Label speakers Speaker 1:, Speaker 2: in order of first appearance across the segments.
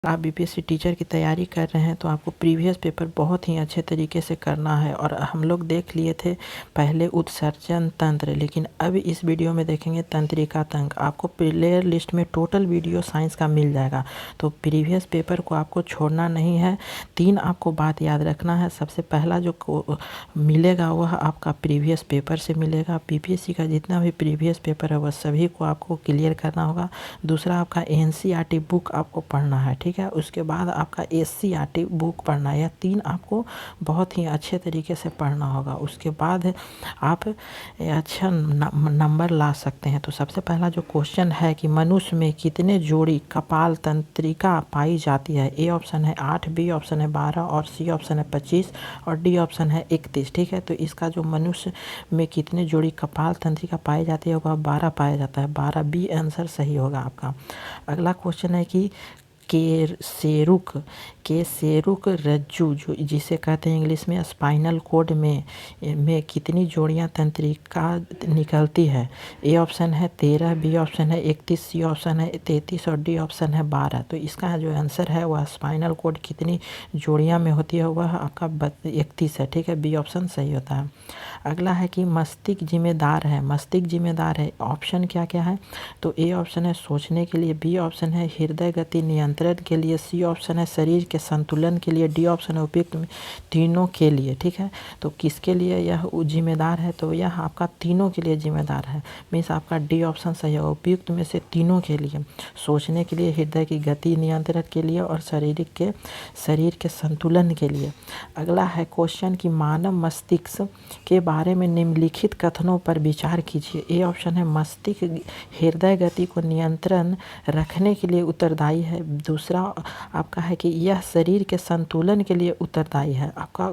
Speaker 1: आप BPSC teacher की तैयारी कर रहे हैं तो आपको प्रीवियस पेपर बहुत ही अच्छे तरीके से करना है। और हम लोग देख लिए थे पहले उत्सर्जन तंत्र, लेकिन अब इस वीडियो में देखेंगे तंत्रिका तंत्र। आपको प्लेयर लिस्ट में टोटल वीडियो साइंस का मिल जाएगा, तो प्रीवियस पेपर को आपको छोड़ना नहीं है। 3 आपको बात याद रखना है। सबसे पहला जो मिलेगा वह आपका प्रीवियस पेपर से मिलेगा। बीपीएससी का जितना भी प्रीवियस पेपर है वह सभी को आपको क्लियर करना होगा। दूसरा आपका एनसीईआरटी बुक आपको पढ़ना है, ठीक है। उसके बाद आपका एससीईआरटी बुक पढ़ना है। यह 3 आपको बहुत ही अच्छे तरीके से पढ़ना होगा। उसके बाद आप अच्छा नंबर ला सकते हैं। तो सबसे पहला जो क्वेश्चन है कि मनुष्य में कितने जोड़ी कपाल तंत्रिका पाई जाती है। ए ऑप्शन है 8, बी ऑप्शन है 12 और सी ऑप्शन है 25 और डी ऑप्शन है 31, ठीक है। तो इसका जो मनुष्य में कितने जोड़ी कपाल तंत्रिका पाई जाती है वह 12 पाया जाता है। 12 बी आंसर सही होगा आपका। अगला क्वेश्चन है कि केसेरुक रज्जु जो जिसे कहते हैं इंग्लिश में स्पाइनल कोड में कितनी जोड़ियां तंत्रिका निकलती है। ए ऑप्शन है 13, बी ऑप्शन है 31, सी ऑप्शन है 33 और डी ऑप्शन है 12। तो इसका जो आंसर है वह स्पाइनल कोड कितनी जोड़ियां में होती है वह आपका 31 है, ठीक है। बी ऑप्शन सही होता है। अगला है कि मस्तिष्क जिम्मेदार है। मस्तिष्क जिम्मेदार है, ऑप्शन क्या क्या है। तो ए ऑप्शन है सोचने के लिए, बी ऑप्शन है हृदय गति नियंत्रण के लिए, सी ऑप्शन है शरीर के संतुलन के लिए, डी ऑप्शन है उपयुक्त तीनों के लिए, ठीक है। तो किसके लिए यह जिम्मेदार है, तो यह आपका तीनों के लिए जिम्मेदार है। मीन्स आपका डी ऑप्शन सही होगा, उपयुक्त में से तीनों के लिए। सोचने के लिए, हृदय की गति नियंत्रण के लिए और शरीर के संतुलन के लिए। अगला है क्वेश्चन कि मानव मस्तिष्क के बारे में निम्नलिखित कथनों पर विचार कीजिए। ए ऑप्शन है मस्तिष्क हृदय गति को नियंत्रण रखने के लिए उत्तरदायी है। दूसरा आपका है कि यह शरीर के संतुलन के लिए उत्तरदायी है। आपका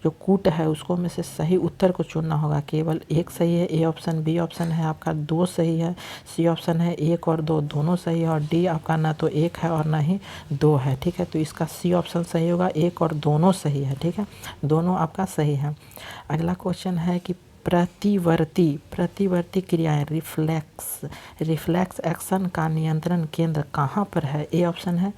Speaker 1: जो कूट है उसको में से सही उत्तर को चुनना होगा। केवल एक सही है, ए ऑप्शन। बी ऑप्शन है आपका 2 सही है, सी ऑप्शन है 1 और 2 दोनों सही है और डी आपका ना तो 1 है और ना ही 2 है, ठीक है। तो इसका सी ऑप्शन सही होगा, 1 और दोनों सही है, ठीक है। दोनों आपका सही है। अगला क्वेश्चन है कि प्रतिवर्ती क्रियाएं रिफ्लेक्स एक्शन का नियंत्रण केंद्र कहाँ पर है। ए ऑप्शन है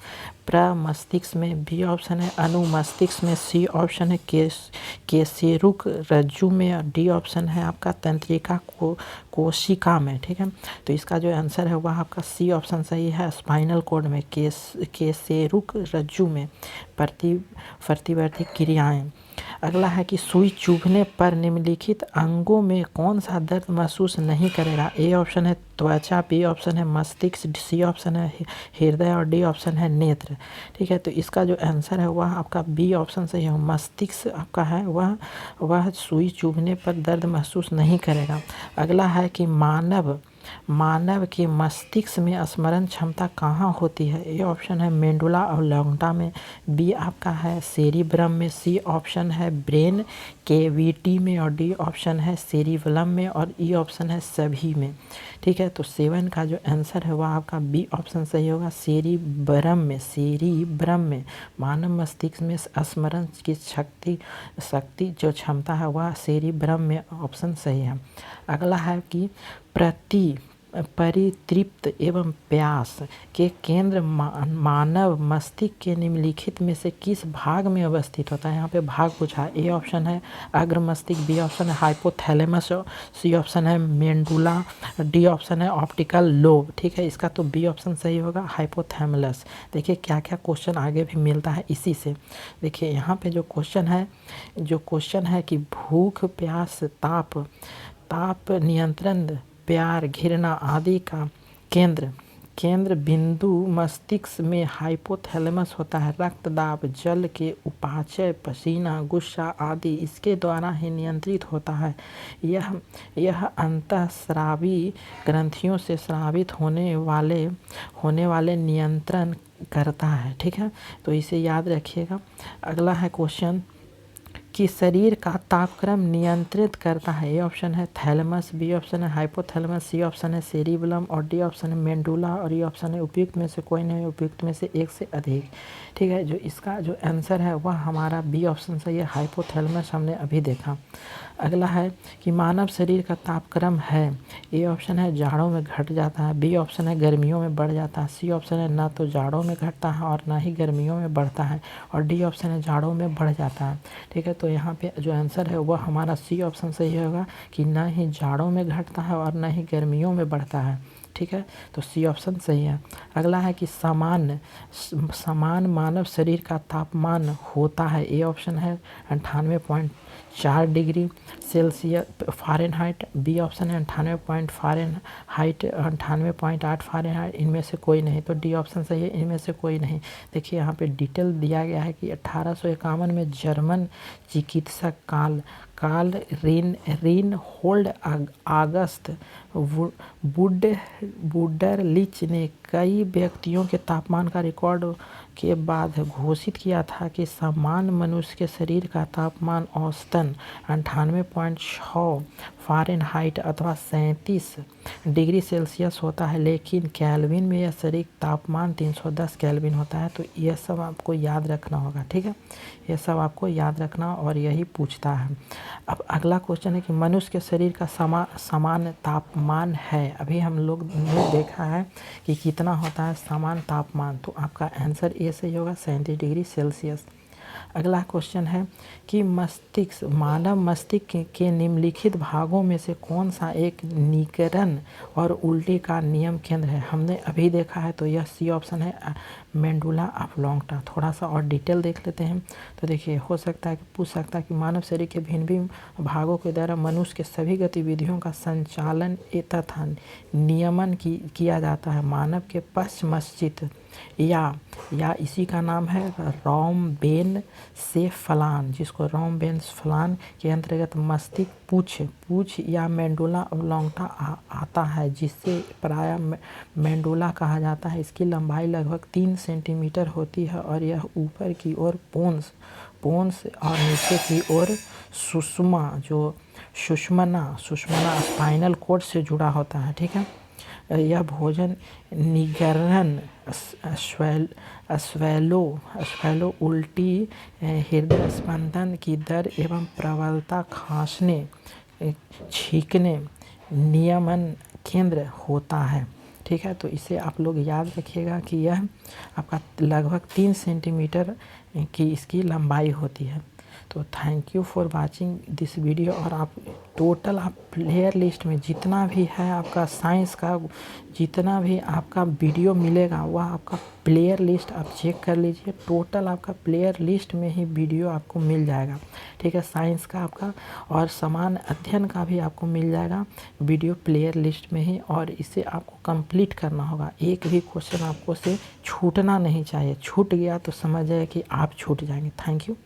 Speaker 1: प्रमस्तिष्क में, बी ऑप्शन है अनुमस्तिष्क में, सी ऑप्शन है केसेरुक रज्जु में और डी ऑप्शन है आपका तंत्रिका कोशिका में, ठीक है। तो इसका जो आंसर है वह आपका सी ऑप्शन सही है, स्पाइनल कोड में केसेरुक रज्जु में प्रतिवर्ती क्रियाएं। अगला है कि सुई चुभने पर निम्नलिखित अंगों में कौन सा दर्द महसूस नहीं करेगा। ए ऑप्शन है त्वचा, बी ऑप्शन है मस्तिष्क, सी ऑप्शन है हृदय और डी ऑप्शन है नेत्र, ठीक है। तो इसका जो आंसर है वह आपका बी ऑप्शन सही है, मस्तिष्क आपका है वह सुई चुभने पर दर्द महसूस नहीं करेगा। अगला है कि मानव के मस्तिष्क में स्मरण क्षमता कहाँ होती है। ए ऑप्शन है मेंडुला और लैंगडा में, बी आपका है सेरिब्रम में, सी ऑप्शन है ब्रेन केविटी में और डी ऑप्शन है सेरिबलम में और ई ऑप्शन है सभी में, ठीक है। तो 7 का जो आंसर है वह आपका बी ऑप्शन सही होगा, सेरिब्रम में। मानव मस्तिष्क में स्मरण की शक्ति जो क्षमता है वह सेरिब्रम में, ऑप्शन सही है। अगला है कि परितृप्त एवं प्यास के केंद्र मानव मस्तिष्क के निम्नलिखित में से किस भाग में अवस्थित होता है। यहाँ पे भाग पूछा है। ए ऑप्शन है अग्र मस्तिष्क, बी ऑप्शन है हाइपोथैलेमस, सी ऑप्शन है मेंडुला, डी ऑप्शन है ऑप्टिकल लोब, ठीक है। इसका तो बी ऑप्शन सही होगा, हाइपोथैलेमस। देखिए क्या क्या क्वेश्चन आगे भी मिलता है इसी से। देखिए यहाँ पे जो क्वेश्चन है कि भूख, प्यास, ताप नियंत्रण, प्यार, घृणा आदि का केंद्र बिंदु मस्तिष्क में हाइपोथैलेमस होता है। रक्तदाब, जल के उपापचय, पसीना, गुस्सा आदि इसके द्वारा ही नियंत्रित होता है। यह अंतःस्रावी ग्रंथियों से स्रावित होने वाले नियंत्रण करता है, ठीक है। तो इसे याद रखिएगा। अगला है क्वेश्चन कि शरीर का तापक्रम नियंत्रित करता है। ए ऑप्शन है थैलेमस, बी ऑप्शन है हाइपोथैलेमस, सी ऑप्शन है सेरिबलम और डी ऑप्शन है मेंडुला और ये ऑप्शन है उपयुक्त में से कोई नहीं, उपयुक्त में से एक से अधिक, ठीक है। जो इसका जो आंसर है वह हमारा बी ऑप्शन सही है, हाइपोथैलेमस हमने अभी देखा। अगला है कि मानव शरीर का तापक्रम है, ए ऑप्शन है जाड़ों में घट जाता है, बी ऑप्शन है गर्मियों में बढ़ जाता है, सी ऑप्शन है ना तो जाड़ों में घटता है और ना ही गर्मियों में बढ़ता है, और डी ऑप्शन है जाड़ों में बढ़ जाता है। ठीक है, तो यहाँ पे जो आंसर है वह हमारा सी ऑप्शन सही होगा कि ना ही जाड़ों में घटता है और ना ही गर्मियों में बढ़ता है। ठीक है, तो सी ऑप्शन सही है। अगला है कि समान मानव शरीर का तापमान होता है, ए ऑप्शन है 98.4 degree Celsius Fahrenheit, B option है 98 फ़ारेनहाइट, 98.8 फ़ारेनहाइट, इनमें से कोई नहीं। तो डी ऑप्शन सही है, इनमें से कोई नहीं। देखिए यहाँ पे डिटेल दिया गया है कि 1851 में जर्मन चिकित्सक कार्ल रेनहोल्ड ऑगस्ट वुडरलिच ने कई व्यक्तियों के तापमान का रिकॉर्ड के बाद घोषित किया था कि सामान्य मनुष्य के शरीर का तापमान औसतन 98.6 फ़ारेनहाइट अथवा 37 डिग्री सेल्सियस होता है, लेकिन केल्विन में यह शरीर तापमान 310 केल्विन होता है। तो यह सब आपको याद रखना होगा। ठीक है, यह सब आपको याद रखना और यही पूछता है। अब अगला क्वेश्चन है कि मनुष्य के शरीर का समान तापमान है, अभी हम लोग ने देखा है कि कितना होता है समान तापमान, तो आपका आंसर ए सही होगा 37 डिग्री सेल्सियस। अगला क्वेश्चन है कि मानव मस्तिष्क के निम्नलिखित भागों में से कौन सा एक निकरण और उल्टी का नियम केंद्र है। हमने अभी देखा है, तो यह सी ऑप्शन है मेंडुला ऑब्लोंगटा। थोड़ा सा और डिटेल देख लेते हैं। तो देखिए, हो सकता है कि पूछ सकता है कि मानव शरीर के भिन्न भिन्न भागों के द्वारा मनुष्य के सभी गतिविधियों का संचालन तथा नियमन किया जाता है। मानव के पश्चिमस्थित या इसी का नाम है रोम्बेनसेफलान, जिसको रोम्बेनसेफलान के अंतर्गत मस्तिष्क पूछ या मेंडुला ऑब्लोंगटा आता है, जिससे प्राय मेंडुला कहा जाता है। इसकी लंबाई लगभग 3 सेंटीमीटर होती है और यह ऊपर की ओर पोन्स और नीचे की ओर सुषुम्ना स्पाइनल कॉर्ड से जुड़ा होता है। ठीक है, यह भोजन निगरण स्वेलो उल्टी हृदय स्पंदन की दर एवं प्रबलता खांसने छींकने नियमन केंद्र होता है। ठीक है, तो इसे आप लोग याद रखिएगा कि यह आपका लगभग 3 सेंटीमीटर की इसकी लंबाई होती है। तो thank you for watching this video. और आप टोटल आप प्लेयर लिस्ट में जितना भी है आपका साइंस का जितना भी आपका वीडियो मिलेगा वह आपका प्लेयर लिस्ट आप चेक कर लीजिए। टोटल आपका प्लेयर लिस्ट में ही वीडियो आपको मिल जाएगा। ठीक है, साइंस का आपका और समान अध्ययन का भी आपको मिल जाएगा वीडियो प्लेयर लिस्ट में ही, और इसे आपको कंप्लीट करना होगा। एक भी क्वेश्चन आपको से छूटना नहीं चाहिए। छूट गया तो समझ जाए कि आप छूट जाएंगे। Thank you.